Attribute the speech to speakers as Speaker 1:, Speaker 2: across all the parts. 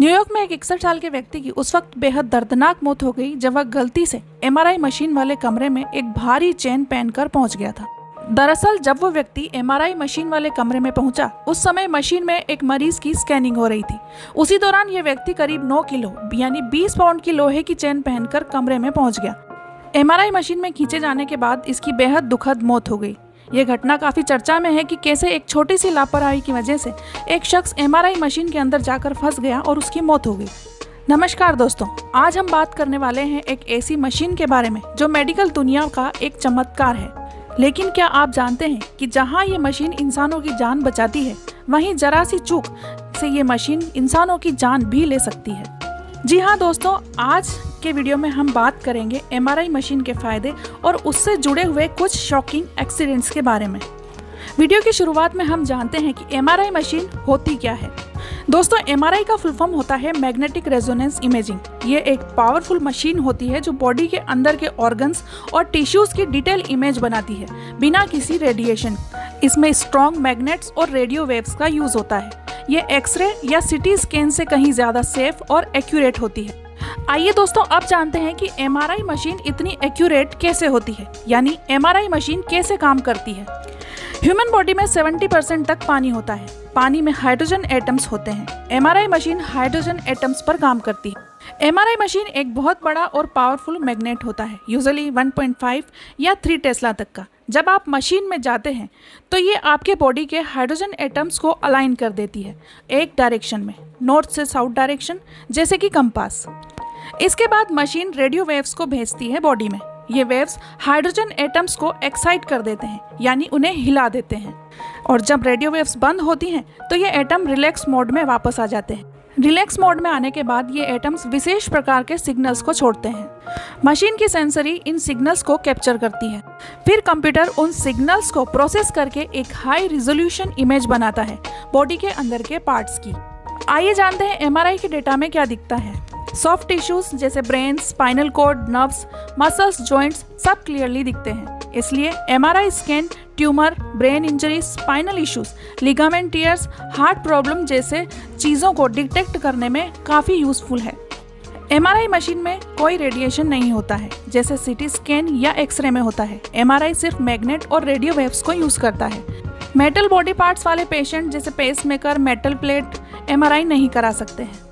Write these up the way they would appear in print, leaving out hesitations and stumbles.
Speaker 1: New York में एक 61 साल के व्यक्ति की उस वक्त बेहद दर्दनाक मौत हो गई जब वह गलती से एमआरआई मशीन वाले कमरे में एक भारी चेन पहनकर पहुंच गया था। दरअसल जब वो व्यक्ति एमआरआई मशीन वाले कमरे में पहुंचा, उस समय मशीन में एक मरीज की स्कैनिंग हो रही थी। उसी दौरान ये व्यक्ति करीब 9 किलो यानी 20 पाउंड की लोहे की चेन पहनकर कमरे में पहुंच गया। एमआरआई मशीन में खींचे जाने के बाद इसकी बेहद दुखद मौत हो गई। ये घटना काफी चर्चा में है कि कैसे एक छोटी सी लापरवाही की वजह से एक शख्स एमआरआई मशीन के अंदर जाकर फंस गया और उसकी मौत हो गई। नमस्कार दोस्तों, आज हम बात करने वाले हैं एक ऐसी मशीन के बारे में जो मेडिकल दुनिया का एक चमत्कार है। लेकिन क्या आप जानते हैं कि जहां ये मशीन इंसानों की जान बचाती है, वहीं जरा सी चूक से ये मशीन इंसानों की जान भी ले सकती है। जी हाँ दोस्तों, आज के वीडियो में हम बात करेंगे एमआरआई मशीन के फायदे और उससे जुड़े हुए कुछ शॉकिंग एक्सीडेंट्स के बारे में। वीडियो की शुरुआत में हम जानते हैं कि एमआरआई मशीन होती क्या है। दोस्तों, एमआरआई का फुल फॉर्म होता है मैग्नेटिक रेजोनेंस इमेजिंग। ये एक पावरफुल मशीन होती है जो बॉडी के अंदर के ऑर्गन्स और टिश्यूज की डिटेल इमेज बनाती है बिना किसी रेडिएशन। इसमें स्ट्रॉन्ग मैग्नेट्स और रेडियो वेव्स का यूज होता है। ये एक्सरे या सिटी स्कैन से कहीं ज्यादा सेफ और एक्यूरेट होती है। आइए दोस्तों, अब जानते हैं कि एमआरआई मशीन इतनी एक्यूरेट कैसे होती है, यानी एमआरआई मशीन कैसे काम करती है। ह्यूमन बॉडी में 70% तक पानी होता है। पानी में हाइड्रोजन एटम्स होते हैं। एमआरआई मशीन हाइड्रोजन एटम्स पर काम करती है। एमआरआई मशीन एक बहुत बड़ा और पावरफुल मैग्नेट होता है, यूजुअली 1.5 या 3 टेस्ला तक का। जब आप मशीन में जाते हैं तो ये आपके बॉडी के हाइड्रोजन एटम्स को अलाइन कर देती है एक डायरेक्शन में, नॉर्थ से साउथ डायरेक्शन, जैसे कि कंपास। इसके बाद मशीन रेडियो वेव्स को भेजती है बॉडी में। ये वेव्स हाइड्रोजन एटम्स को एक्साइट कर देते हैं, यानी उन्हें हिला देते हैं। और जब रेडियो वेव्स बंद होती हैं तो ये एटम रिलैक्स मोड में वापस आ जाते हैं। रिलैक्स मोड में आने के बाद ये एटम्स विशेष प्रकार के सिग्नल्स को छोड़ते हैं। मशीन की सेंसरी इन सिग्नल्स को कैप्चर करती है। फिर कंप्यूटर उन सिग्नल्स को प्रोसेस करके एक हाई रिजोल्यूशन इमेज बनाता है बॉडी के अंदर के पार्ट्स की। आइए जानते हैं एमआरआई के डेटा में क्या दिखता है। सॉफ्ट टिश्यूज जैसे brain, spinal cord, nerves, muscles, joints सब क्लियरली दिखते हैं। इसलिए MRI scan tumour, brain injury, spinal issues, ligament tears, heart problem जैसे चीज़ों को डिटेक्ट करने में काफ़ी यूजफुल है। एमआरआई मशीन में कोई रेडिएशन नहीं होता है जैसे सीटी स्कैन या एक्सरे में होता है। एमआरआई सिर्फ मैग्नेट और रेडियो वेव्स को यूज करता है। मेटल बॉडी पार्ट्स वाले पेशेंट जैसे पेसमेकर, मेटल प्लेट एमआरआई नहीं करा सकते हैं।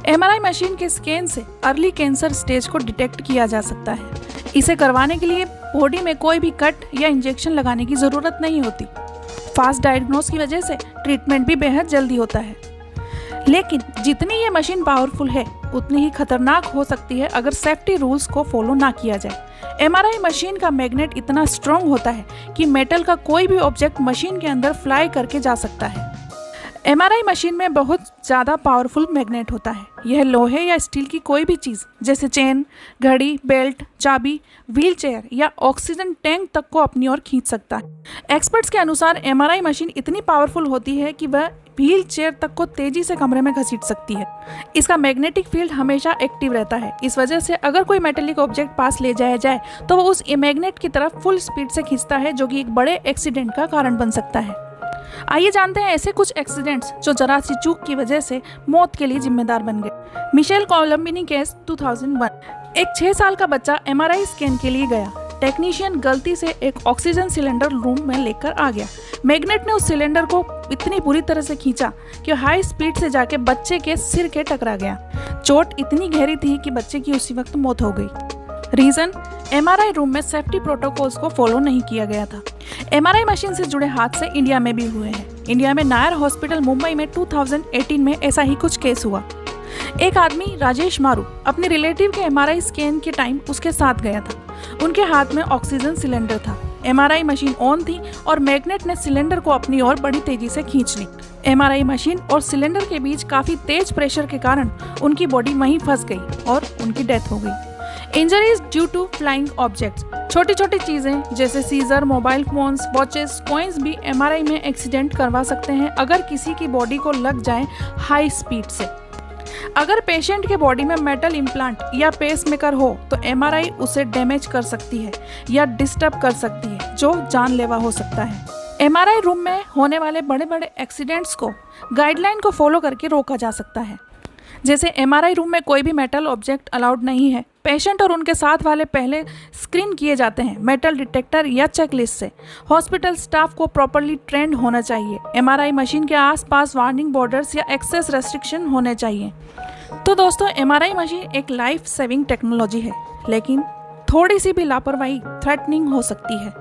Speaker 1: एमआरआई मशीन के स्कैन से अर्ली कैंसर स्टेज को डिटेक्ट किया जा सकता है। इसे करवाने के लिए बॉडी में कोई भी कट या इंजेक्शन लगाने की ज़रूरत नहीं होती। फास्ट डायग्नोस की वजह से ट्रीटमेंट भी बेहद जल्दी होता है। लेकिन जितनी ये मशीन पावरफुल है, उतनी ही खतरनाक हो सकती है अगर सेफ्टी रूल्स को फॉलो ना किया जाए। एमआरआई मशीन का मैग्नेट इतना स्ट्रॉन्ग होता है कि मेटल का कोई भी ऑब्जेक्ट मशीन के अंदर फ्लाई करके जा सकता है। एमआरआई मशीन में बहुत ज़्यादा पावरफुल मैग्नेट होता है। यह लोहे या स्टील की कोई भी चीज़ जैसे चेन, घड़ी, बेल्ट, चाबी, व्हील चेयर या ऑक्सीजन टैंक तक को अपनी ओर खींच सकता है। एक्सपर्ट्स के अनुसार एमआरआई मशीन इतनी पावरफुल होती है कि वह व्हील चेयर तक को तेजी से कमरे में घसीट सकती है। इसका मैग्नेटिक फील्ड हमेशा एक्टिव रहता है। इस वजह से अगर कोई मेटेलिक ऑब्जेक्ट पास ले जाया जाए तो वह उस मैग्नेट की तरफ फुल स्पीड से खींचता है, जो कि एक बड़े एक्सीडेंट का कारण बन सकता है। आइए जानते हैं ऐसे कुछ एक्सीडेंट्स जो जरा सी चूक की वजह से मौत के लिए जिम्मेदार बन गए। Michelle Colombini case 2001। एक 6 साल का बच्चा एमआरआई स्कैन के लिए गया। टेक्नीशियन गलती से एक ऑक्सीजन सिलेंडर रूम में लेकर आ गया। मैग्नेट ने उस सिलेंडर को इतनी बुरी तरह से खींचा कि हाई स्पीड से जाके बच्चे के सिर के टकरा गया। चोट इतनी गहरी थी कि बच्चे की उसी वक्त मौत हो गई। रीजन, एमआरआई रूम में सेफ्टी प्रोटोकॉल्स को फॉलो नहीं किया गया था। एमआरआई मशीन से जुड़े हादसे इंडिया में भी हुए हैं। इंडिया में नायर हॉस्पिटल मुंबई में 2018 में ऐसा ही कुछ केस हुआ। एक आदमी राजेश मारू अपने रिलेटिव के एमआरआई स्कैन के टाइम उसके साथ गया था। उनके हाथ में ऑक्सीजन सिलेंडर था। एमआरआई मशीन ऑन थी और मैग्नेट ने सिलेंडर को अपनी ओर बड़ी तेजी से खींच ली। एमआरआई मशीन और सिलेंडर के बीच काफी तेज प्रेशर के कारण उनकी बॉडी वहीं फंस गई और उनकी डेथ हो गई। Injuries due to flying objects, छोटी छोटी चीजें जैसे scissor, mobile phones, watches, coins भी एमआरआई में एक्सीडेंट करवा सकते हैं अगर किसी की बॉडी को लग जाए हाई स्पीड से। अगर पेशेंट के बॉडी में मेटल इम्प्लांट या पेसमेकर हो तो एमआरआई उसे डैमेज कर सकती है या डिस्टर्ब कर सकती है, जो जानलेवा हो सकता है। एमआरआई रूम में होने वाले बड़े बड़े एक्सीडेंट्स को गाइडलाइन को फॉलो करके रोका जा सकता है। जैसे एमआरआई रूम में कोई भी मेटल ऑब्जेक्ट अलाउड नहीं है। पेशेंट और उनके साथ वाले पहले स्क्रीन किए जाते हैं मेटल डिटेक्टर या चेकलिस्ट से। हॉस्पिटल स्टाफ को प्रॉपर्ली ट्रेंड होना चाहिए। एमआरआई मशीन के आसपास वार्निंग बॉर्डर्स या एक्सेस रेस्ट्रिक्शन होने चाहिए। तो दोस्तों, एमआरआई मशीन एक लाइफ सेविंग टेक्नोलॉजी है, लेकिन थोड़ी सी भी लापरवाही थ्रेटनिंग हो सकती है।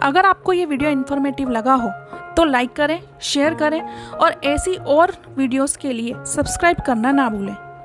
Speaker 1: अगर आपको ये वीडियो इन्फॉर्मेटिव लगा हो तो लाइक करें, शेयर करें और ऐसी और वीडियोस के लिए सब्सक्राइब करना ना भूलें।